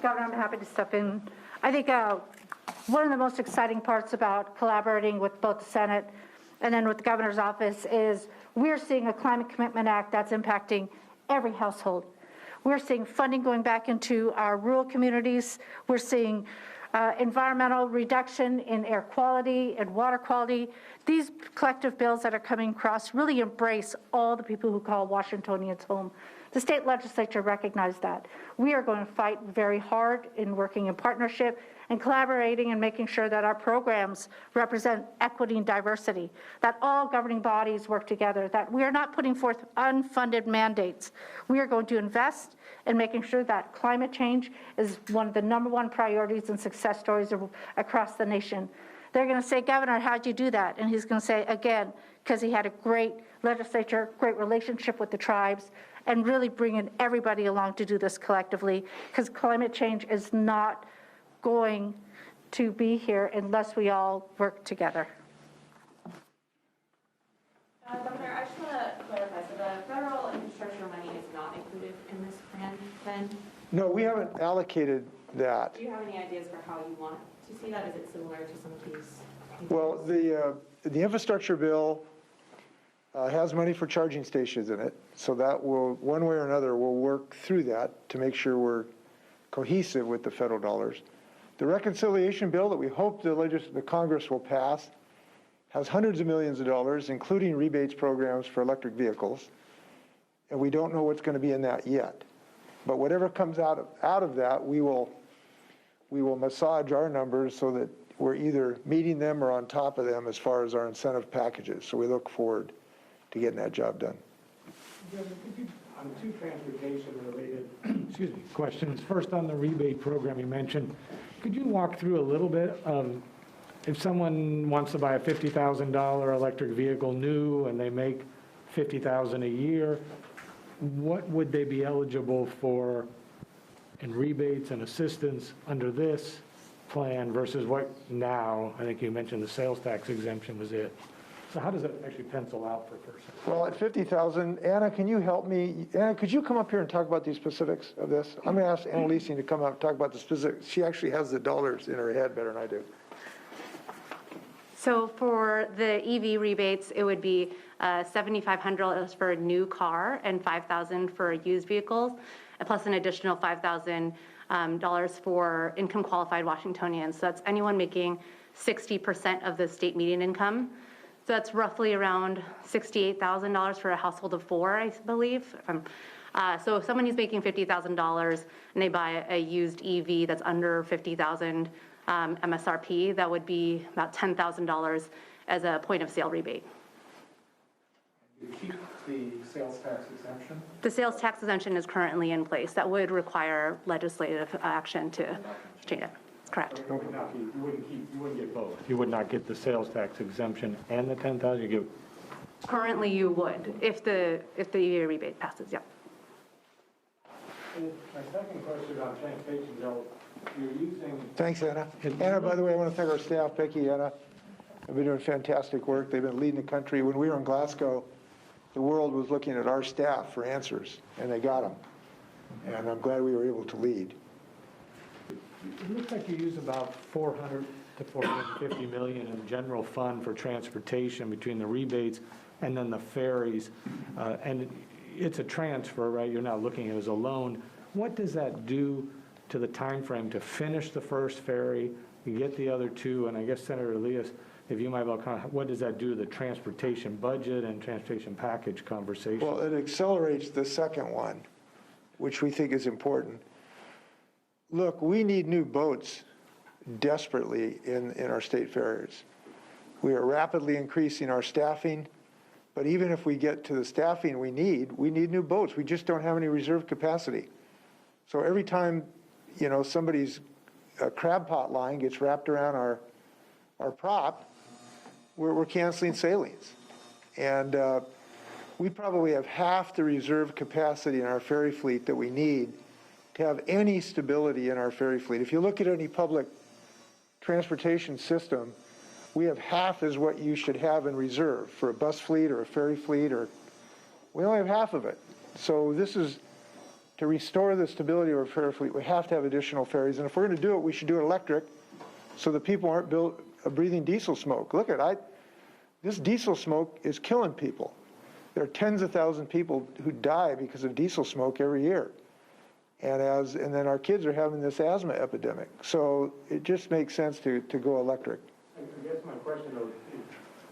Governor, I'm happy to step in. I think one of the most exciting parts about collaborating with both the Senate and then with the governor's office is we're seeing a Climate Commitment Act that's impacting every household. We're seeing funding going back into our rural communities. We're seeing environmental reduction in air quality and water quality. These collective bills that are coming across really embrace all the people who call Washingtonians home. The state legislature recognized that. We are going to fight very hard in working in partnership and collaborating and making sure that our programs represent equity and diversity, that all governing bodies work together, that we are not putting forth unfunded mandates. We are going to invest in making sure that climate change is one of the #1 priorities and success stories across the nation. They're going to say, "Governor, how'd you do that?" And he's going to say, again, because he had a great legislature, great relationship with the tribes, and really bringing everybody along to do this collectively, because climate change is not going to be here unless we all work together. Governor, I just want to clarify, so the federal infrastructure money is not included in this plan then? No, we haven't allocated that. Do you have any ideas for how you want to see that? Is it similar to some of these? Well, the infrastructure bill has money for charging stations in it, so that will, one way or another, we'll work through that to make sure we're cohesive with the federal dollars. The reconciliation bill that we hope the Congress will pass has hundreds of millions of dollars, including rebates programs for electric vehicles, and we don't know what's going to be in that yet. But whatever comes out of that, we will we will massage our numbers so that we're either meeting them or on top of them as far as our incentive packages. So we look forward to getting that job done. On two transportation-related questions. First, on the rebate program you mentioned, could you walk through a little bit of if someone wants to buy a $50,000 electric vehicle new and they make $50,000 a year, what would they be eligible for in rebates and assistance under this plan versus what now? I think you mentioned the sales tax exemption was it. So how does it actually pencil out per person? Well, at 50,000, Anna, can you help me? Anna, could you come up here and talk about these specifics of this? I'm going to ask Anna Leasing to come up and talk about the specifics. She actually has the dollars in her head better than I do. So for the EV rebates, it would be $7,500 for a new car and $5,000 for used vehicles, plus an additional $5,000 for income qualified Washingtonians. So that's anyone making 60% of the state median income. So that's roughly around $68,000 for a household of four, I believe. So if someone is making $50,000 and they buy a used EV that's under $50,000 MSRP, that would be about $10,000 as a point of sale rebate. You keep the sales tax exemption? The sales tax exemption is currently in place. That would require legislative action to change it. Correct. You wouldn't get both. You would not get the sales tax exemption and the $10,000. You get. Currently, you would if the EV rebate passes. Yeah. My second question on transportation, Joe, you're using. Thanks, Anna. Anna, by the way, I want to thank our staff, Becky, Anna. They've been doing fantastic work. They've been leading the country. When we were in Glasgow, the world was looking at our staff for answers, and they got them. And I'm glad we were able to lead. It looks like you use about $400 to $450 million in general fund for transportation between the rebates and then the ferries. And it's a transfer, right? You're not looking at it as a loan. What does that do to the time frame to finish the first ferry, you get the other two? And I guess Senator Elias, if you might well comment, what does that do to the transportation budget and transportation package conversation? Well, it accelerates the second one, which we think is important. Look, we need new boats desperately in our state ferries. We are rapidly increasing our staffing, but even if we get to the staffing we need new boats. We just don't have any reserve capacity. So every time, somebody's crab pot line gets wrapped around our prop, we're canceling sailings. And we probably have half the reserve capacity in our ferry fleet that we need to have any stability in our ferry fleet. If you look at any public transportation system, we have half as what you should have in reserve for a bus fleet or a ferry fleet, or we only have half of it. So this is to restore the stability of our ferry fleet. We have to have additional ferries, and if we're going to do it, we should do it electric, so that people aren't breathing diesel smoke. Look at this diesel smoke is killing people. There are tens of thousands of people who die because of diesel smoke every year. And then our kids are having this asthma epidemic. So it just makes sense to go electric. I guess my question, though,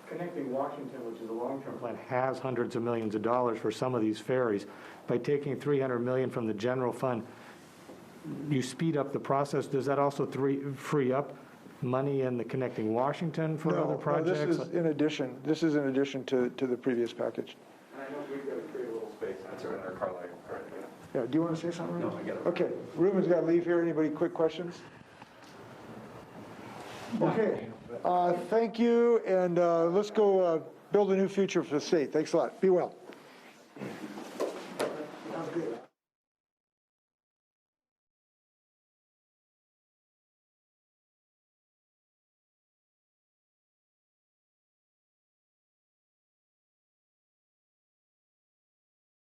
Connecting Washington, which is a long-term plan, has hundreds of millions of dollars for some of these ferries. By taking $300 million from the general fund, you speed up the process. Does that also free up money in the Connecting Washington for other projects? No, this is in addition. This is in addition to the previous package. I know we've got to create a little space. That's right, our car light. All right, Yeah, do you want to say something? No, I get it. Okay, Ruben's got to leave here. Anybody quick questions? Okay, thank you, and let's go build a new future for the state. Thanks a lot. Be well.